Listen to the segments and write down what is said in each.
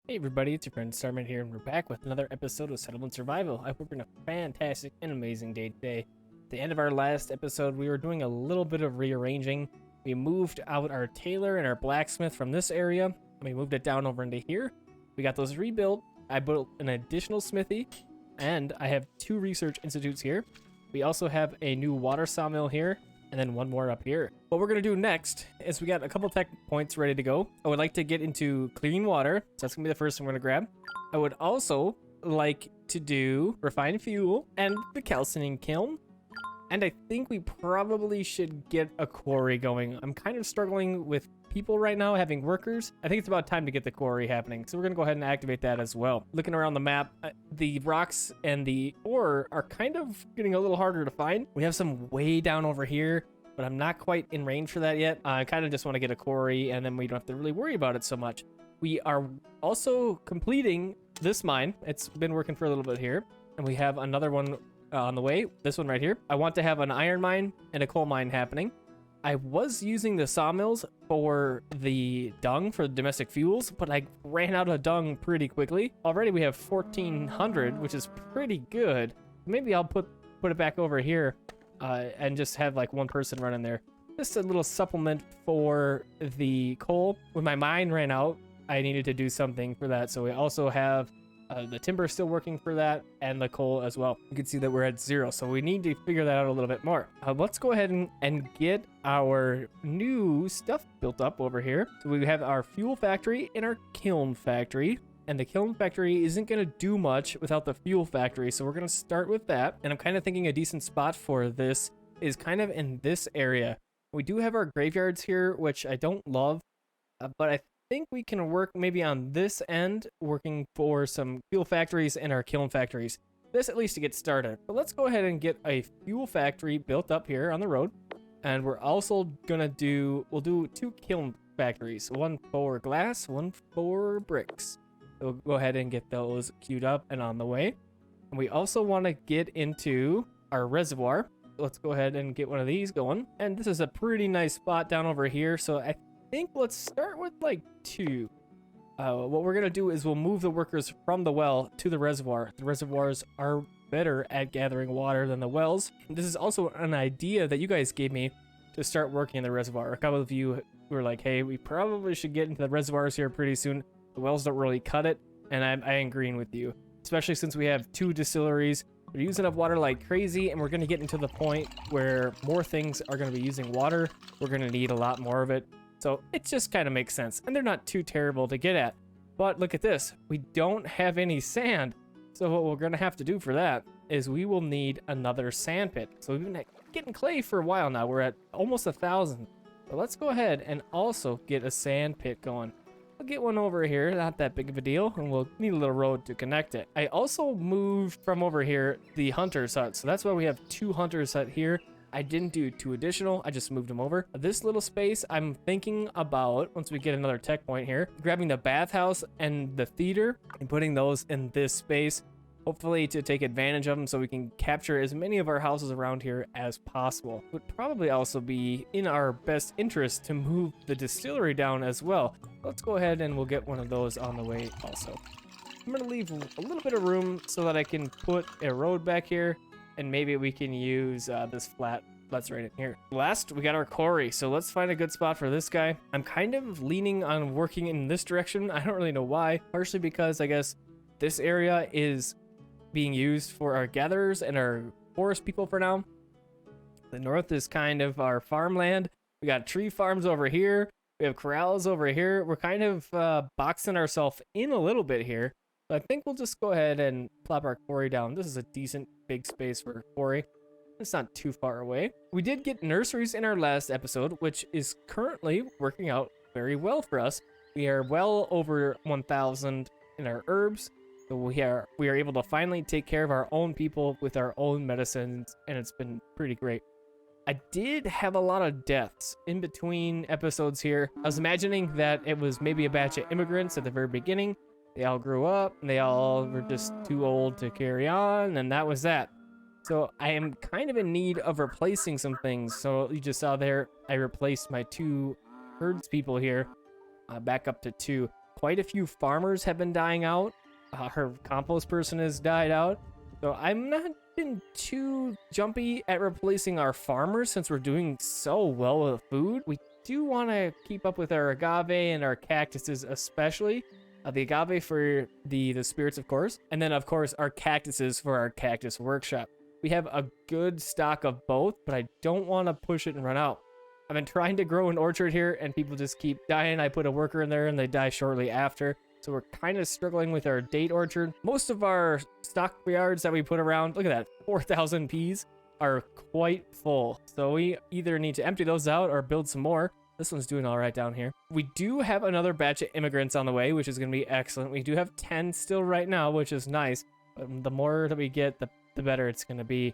Hey everybody, it's your friend Sarmate here, and we're back with another episode of Settlement Survival. I hope we're having a fantastic and amazing day today. At the end of our last episode, we were doing a little bit of rearranging. We moved out our tailor and our blacksmith from this area, and we moved it down over into here. We got those rebuilt. I built an additional smithy, and I have 2 research institutes here. We also have a new water sawmill here, and then one more up here. What we're gonna do next is we got a couple tech points ready to go. I would like to get into clean water, so that's gonna be the first thing we're gonna grab. I would also like to do refined fuel and the calcining kiln. And I think we probably should get a quarry going. I'm kind of struggling with people right now, having workers. I think it's about time to get the quarry happening. So we're gonna go ahead and activate that as well. Looking around the map, the rocks and the ore are kind of getting a little harder to find. We have some way down over here, but I'm not quite in range for that yet. I kind of just want to get a quarry, and then we don't have to really worry about it so much. We are also completing this mine. It's been working for a little bit here, and we have another one on the way. This one right here. I want to have an iron mine and a coal mine happening. I was using the sawmills for the dung for the domestic fuels, but I ran out of dung pretty quickly. Already we have 1,400, which is pretty good. Maybe I'll put it back over here and just have like one person running there. Just a little supplement for the coal. When my mine ran out, I needed to do something for that. So we also have the timber still working for that, and the coal as well. You can see that we're at 0, so we need to figure that out a little bit more. Let's go ahead and get our new stuff built up over here. So we have our fuel factory and our kiln factory, and the kiln factory isn't going to do much without the fuel factory, so we're going to start with that. And I'm kind of thinking a decent spot for this is kind of in this area. We do have our graveyards here, which I don't love, but I think we can work maybe on this end, working for some fuel factories and our kiln factories. This at least to get started. But let's go ahead and get a fuel factory built up here on the road. And we're also gonna we'll do 2 kiln factories. One for glass, one for bricks. So we'll go ahead and get those queued up and on the way. And we also want to get into our reservoir. Let's go ahead and get one of these going. And this is a pretty nice spot down over here. So I think let's start with like 2. What we're gonna do is we'll move the workers from the well to the reservoir. The reservoirs are better at gathering water than the wells. This is also an idea that you guys gave me to start working in the reservoir. A couple of you were like, hey, we probably should get into the reservoirs here pretty soon. The wells don't really cut it, and I'm agreeing with you, especially since we have 2 distilleries. We're using up water like crazy, and we're gonna get into the point where more things are gonna be using water. We're gonna need a lot more of it. So it just kind of makes sense, and they're not too terrible to get at. But look at this, we don't have any sand. So what we're gonna have to do for that is we will need another sand pit. So we've been getting clay for a while now. We're at almost 1,000. But let's go ahead and also get a sand pit going. We'll get one over here, not that big of a deal, and we'll need a little road to connect it. I also moved from over here the hunter's hut, so that's why we have 2 hunter's hut here. I didn't do 2 additional, I just moved them over. This little space, I'm thinking about, once we get another tech point here, grabbing the bathhouse and the theater and putting those in this space, hopefully to take advantage of them so we can capture as many of our houses around here as possible. It would probably also be in our best interest to move the distillery down as well. Let's go ahead and we'll get one of those on the way also. I'm gonna leave a little bit of room so that I can put a road back here, and maybe we can use this flat that's right in here. Last, we got our quarry, so let's find a good spot for this guy. I'm kind of leaning on working in this direction. I don't really know why. Partially because I guess this area is being used for our gatherers and our forest people for now. The north is kind of our farmland. We got tree farms over here. We have corrals over here. We're kind of boxing ourselves in a little bit here. So I think we'll just go ahead and plop our quarry down. This is a decent big space for a quarry. It's not too far away. We did get nurseries in our last episode, which is currently working out very well for us. We are well over 1,000 in our herbs. So we are able to finally take care of our own people with our own medicines, and it's been pretty great. I did have a lot of deaths in between episodes here. I was imagining that it was maybe a batch of immigrants at the very beginning. They all grew up, and they all were just too old to carry on, and that was that. So I am kind of in need of replacing some things. So you just saw there, I replaced my 2 herds people here back up to 2. quite a few farmers have been dying out. Her compost person has died out. So I'm not been too jumpy at replacing our farmers since we're doing so well with food. We do want to keep up with our agave and our cactuses especially. The agave for the spirits, of course. And then, of course, our cactuses for our cactus workshop. We have a good stock of both, but I don't want to push it and run out. I've been trying to grow an orchard here, and people just keep dying. I put a worker in there, and they die shortly after. So we're kind of struggling with our date orchard. Most of our stock yards that we put around, look at that, 4,000 peas, are quite full. So we either need to empty those out or build some more. This one's doing all right down here. We do have another batch of immigrants on the way, which is going to be excellent. We do have 10 still right now, which is nice. But the more that we get, the better it's going to be.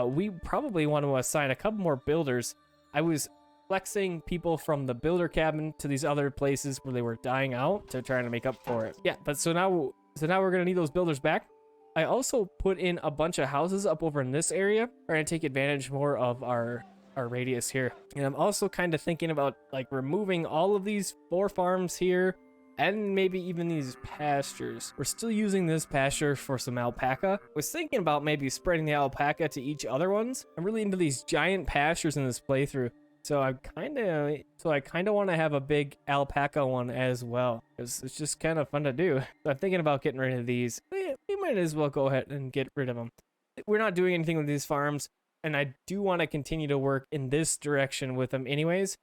We probably want to assign a couple more builders. I was flexing people from the builder cabin to these other places where they were dying out to try to make up for it. Yeah, but so now we're gonna need those builders back. I also put in a bunch of houses up over in this area, trying to take advantage more of our radius here. And I'm also kind of thinking about like removing all of these 4 farms here and maybe even these pastures. We're still using this pasture for some alpaca. I was thinking about maybe spreading the alpaca to each other ones. I'm really into these giant pastures in this playthrough. So I kind of want to have a big alpaca one as well, because it's just kind of fun to do. So I'm thinking about getting rid of these. We might as well go ahead and get rid of them. We're not doing anything with these farms, and I do want to continue to work in this direction with them anyways.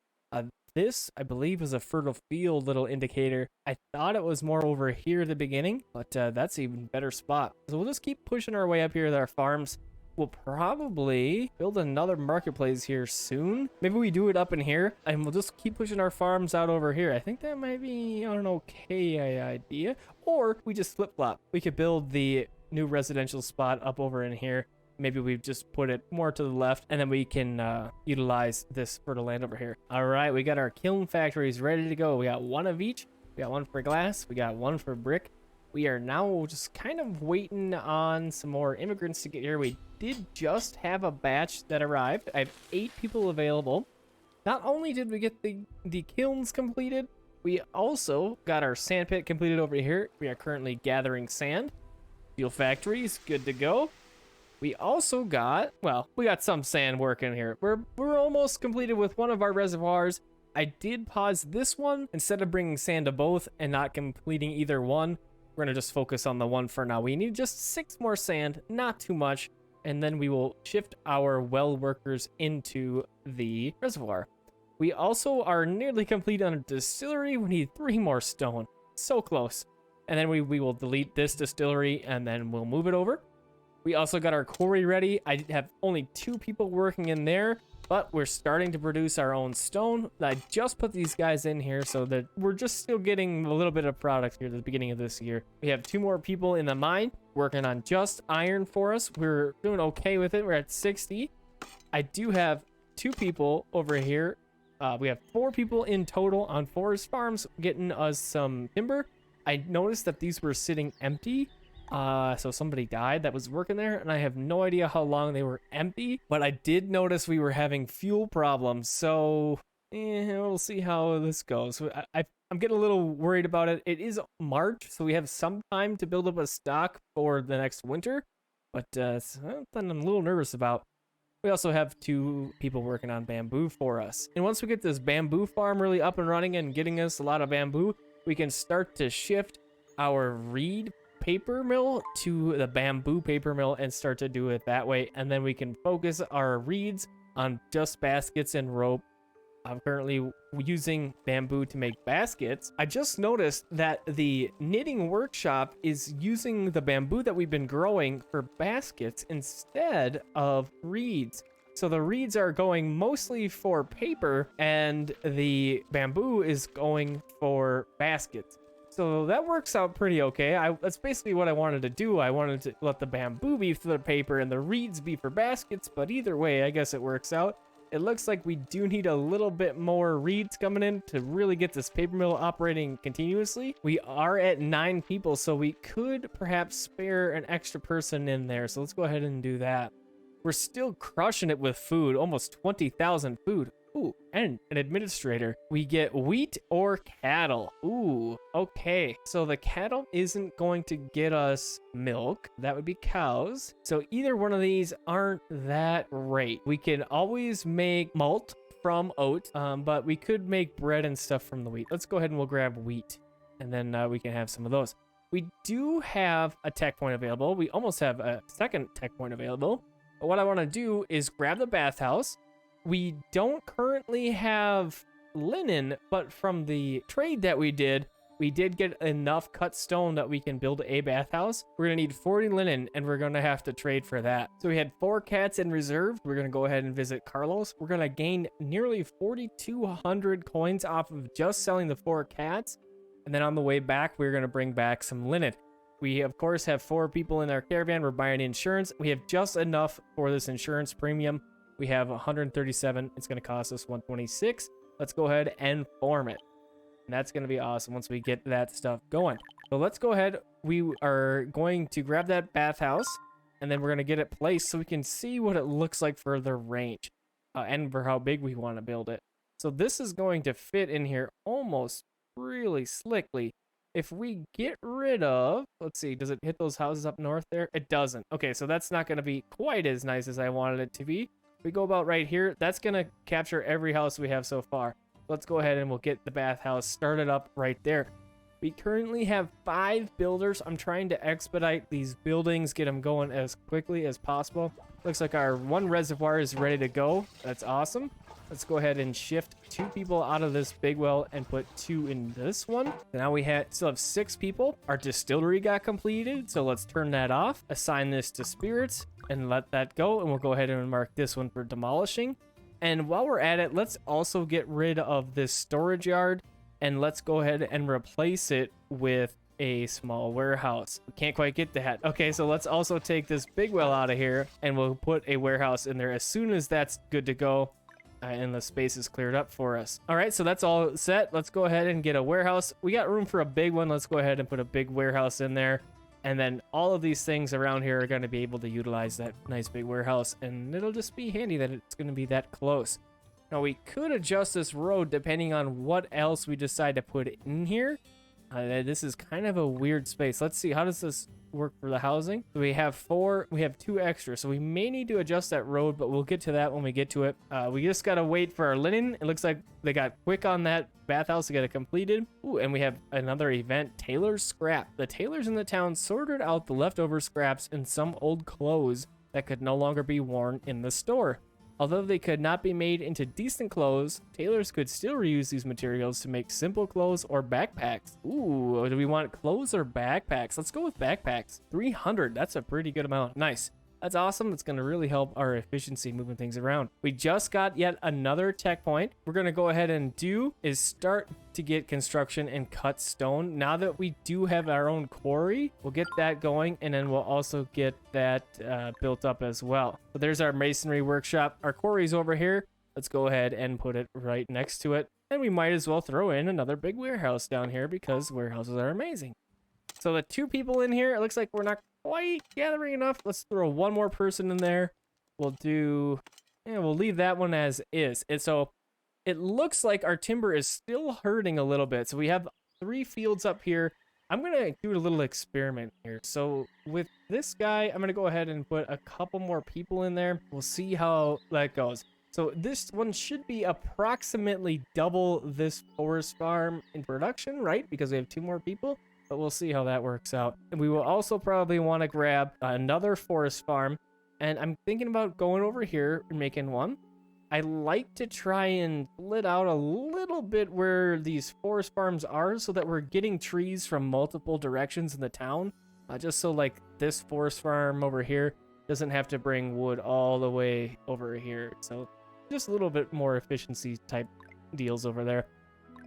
This, I believe, is a fertile field little indicator. I thought it was more over here at the beginning, but that's an even better spot. So we'll just keep pushing our way up here with our farms. We'll probably build another marketplace here soon. Maybe we do it up in here, and we'll just keep pushing our farms out over here. I think that might be an okay idea. Or we just flip-flop. We could build the new residential spot up over in here. Maybe we just put it more to the left, and then we can utilize this fertile land over here. All right, we got our kiln factories ready to go. We got one of each. We got one for glass. We got one for brick. We are now just kind of waiting on some more immigrants to get here. We did just have a batch that arrived. I have 8 people available. Not only did we get the kilns completed, we also got our sand pit completed over here. We are currently gathering sand. Steel factories, good to go. We also got, well, we got some sand working here. We're almost completed with one of our reservoirs. I did pause this one instead of bringing sand to both and not completing either one. We're going to just focus on the one for now. We need just 6 more sand, not too much, and then we will shift our well workers into the reservoir. We also are nearly complete on a distillery. We need 3 more stone. So close. And then we will delete this distillery, and then we'll move it over. We also got our quarry ready. I have only 2 people working in there, but we're starting to produce our own stone. I just put these guys in here so that we're just still getting a little bit of product here at the beginning of this year. We have 2 more people in the mine working on just iron for us. We're doing okay with it. We're at 60. I do have 2 people over here. We have 4 people in total on forest farms getting us some timber. I noticed that these were sitting empty. So somebody died that was working there, and I have no idea how long they were empty, but I did notice we were having fuel problems, so we'll see how this goes. I'm getting a little worried about it. It is March, so we have some time to build up a stock for the next winter, but something I'm a little nervous about. We also have 2 people working on bamboo for us, and once we get this bamboo farm really up and running and getting us a lot of bamboo, we can start to shift our reed paper mill to the bamboo paper mill and start to do it that way, and then we can focus our reeds on just baskets and rope. I'm currently using bamboo to make baskets. I just noticed that the knitting workshop is using the bamboo that we've been growing for baskets instead of reeds. So the reeds are going mostly for paper and the bamboo is going for baskets. So that works out pretty okay. That's basically what I wanted to do. I wanted to let the bamboo be for the paper and the reeds be for baskets, but either way, I guess it works out. It looks like we do need a little bit more reeds coming in to really get this paper mill operating continuously. We are at 9 people, so we could perhaps spare an extra person in there. So let's go ahead and do that. We're still crushing it with food, almost 20,000 food. Ooh, and an administrator. We get wheat or cattle. Ooh, okay. So the cattle isn't going to get us milk. That would be cows. So either one of these aren't that great. We can always make malt from oat, but we could make bread and stuff from the wheat. Let's go ahead and we'll grab wheat, and then we can have some of those. We do have a tech point available. We almost have a second tech point available. But what I want to do is grab the bathhouse. We don't currently have linen, but from the trade that we did get enough cut stone that we can build a bathhouse. We're going to need 40 linen, and we're going to have to trade for that. So we had 4 cats in reserve. We're going to go ahead and visit Carlos. We're going to gain nearly 4,200 coins off of just selling the 4 cats. And then on the way back, we're going to bring back some linen. We, of course, have 4 people in our caravan. We're buying insurance. We have just enough for this insurance premium. We have 137. It's going to cost us 126. Let's go ahead and form it. And that's going to be awesome once we get that stuff going. So let's go ahead. We are going to grab that bathhouse, and then we're going to get it placed so we can see what it looks like for the range and for how big we want to build it. So this is going to fit in here almost really slickly. If we get rid of, let's see, does it hit those houses up north there? It doesn't. Okay, so that's not going to be quite as nice as I wanted it to be. We go about right here. That's going to capture every house we have so far. Let's go ahead and we'll get the bathhouse started up right there. We currently have 5 builders. I'm trying to expedite these buildings, get them going as quickly as possible. Looks like our 1 reservoir is ready to go. That's awesome. Let's go ahead and shift 2 people out of this big well and put 2 in this one. Now we still have 6 people. Our distillery got completed, so let's turn that off. Assign this to spirits and let that go, and we'll go ahead and mark this one for demolishing. And while we're at it, let's also get rid of this storage yard, and let's go ahead and replace it with a small warehouse. We can't quite get that. Okay, so let's also take this big well out of here, and we'll put a warehouse in there as soon as that's good to go. And the space is cleared up for us. All right, so that's all set. Let's go ahead and get a warehouse. We got room for a big one. Let's go ahead and put a big warehouse in there. And then all of these things around here are going to be able to utilize that nice big warehouse. And it'll just be handy that it's going to be that close. Now, we could adjust this road depending on what else we decide to put in here. This is kind of a weird space. Let's see, how does this work for the housing? So we have 2 extra, so we may need to adjust that road, but we'll get to that when we get to it. We just gotta wait for our linen. It looks like they got quick on that bathhouse to get it completed. Ooh, and we have another event, Tailor's Scrap. The tailors in the town sorted out the leftover scraps and some old clothes that could no longer be worn in the store. Although they could not be made into decent clothes, tailors could still reuse these materials to make simple clothes or backpacks. Ooh, do we want clothes or backpacks? Let's go with backpacks. 300, that's a pretty good amount. Nice. That's awesome. That's going to really help our efficiency moving things around. We just got yet another tech point. We're going to go ahead and start to get construction and cut stone. Now that we do have our own quarry, we'll get that going, and then we'll also get that built up as well. So there's our masonry workshop. Our quarry's over here. Let's go ahead and put it right next to it. And we might as well throw in another big warehouse down here because warehouses are amazing. So the 2 people in here, it looks like we're not quite gathering enough. Let's throw 1 more person in there. We'll leave that one as is. And so it looks like our timber is still hurting a little bit. So we have 3 fields up here. I'm going to do a little experiment here. So with this guy, I'm going to go ahead and put a couple more people in there. We'll see how that goes. So this one should be approximately double this forest farm in production, right? Because we have 2 more people. But we'll see how that works out. And we will also probably want to grab another forest farm. And I'm thinking about going over here and making one. I like to try and split out a little bit where these forest farms are so that we're getting trees from multiple directions in the town. Just so like this forest farm over here doesn't have to bring wood all the way over here. So just a little bit more efficiency type deals over there.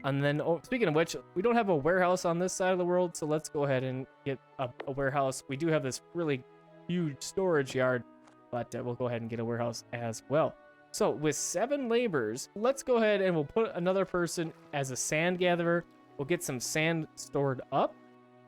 And then, speaking of which, we don't have a warehouse on this side of the world, so let's go ahead and get a warehouse. We do have this really huge storage yard, but we'll go ahead and get a warehouse as well. So with 7 laborers, let's go ahead and we'll put another person as a sand gatherer. We'll get some sand stored up,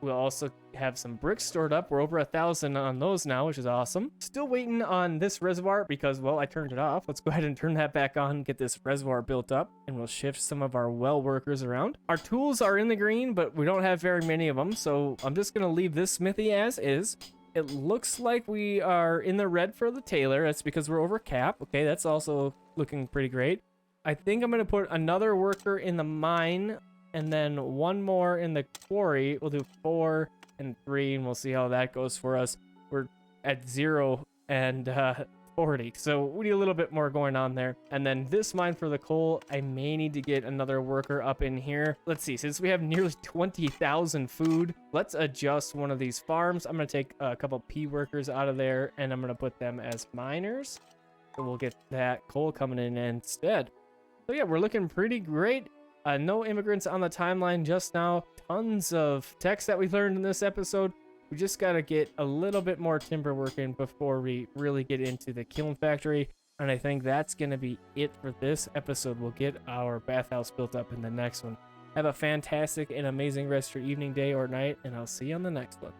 We'll also have some bricks stored up. We're over 1,000 on those now, which is awesome. Still waiting on this reservoir because, well, I turned it off. Let's go ahead and turn that back on, get this reservoir built up, and we'll shift some of our well workers around. Our tools are in the green, but we don't have very many of them, so I'm just going to leave this smithy as is. It looks like we are in the red for the tailor. That's because we're over cap. Okay, that's also looking pretty great. I think I'm going to put another worker in the mine and then one more in the quarry. We'll do 4 and 3, and we'll see how that goes for us. We're at 0 and 40, so we need a little bit more going on there. And then this mine for the coal, I may need to get another worker up in here. Let's see, since we have nearly 20,000 food, let's adjust one of these farms. I'm going to take a couple P workers out of there, and I'm going to put them as miners. So we'll get that coal coming in instead. So yeah, we're looking pretty great. No immigrants on the timeline just now. Tons of text that we learned in this episode. We just got to get a little bit more timber working before we really get into the kiln factory. And I think that's going to be it for this episode. We'll get our bathhouse built up in the next one. Have a fantastic and amazing rest of your evening, day, or night, and I'll see you on the next one.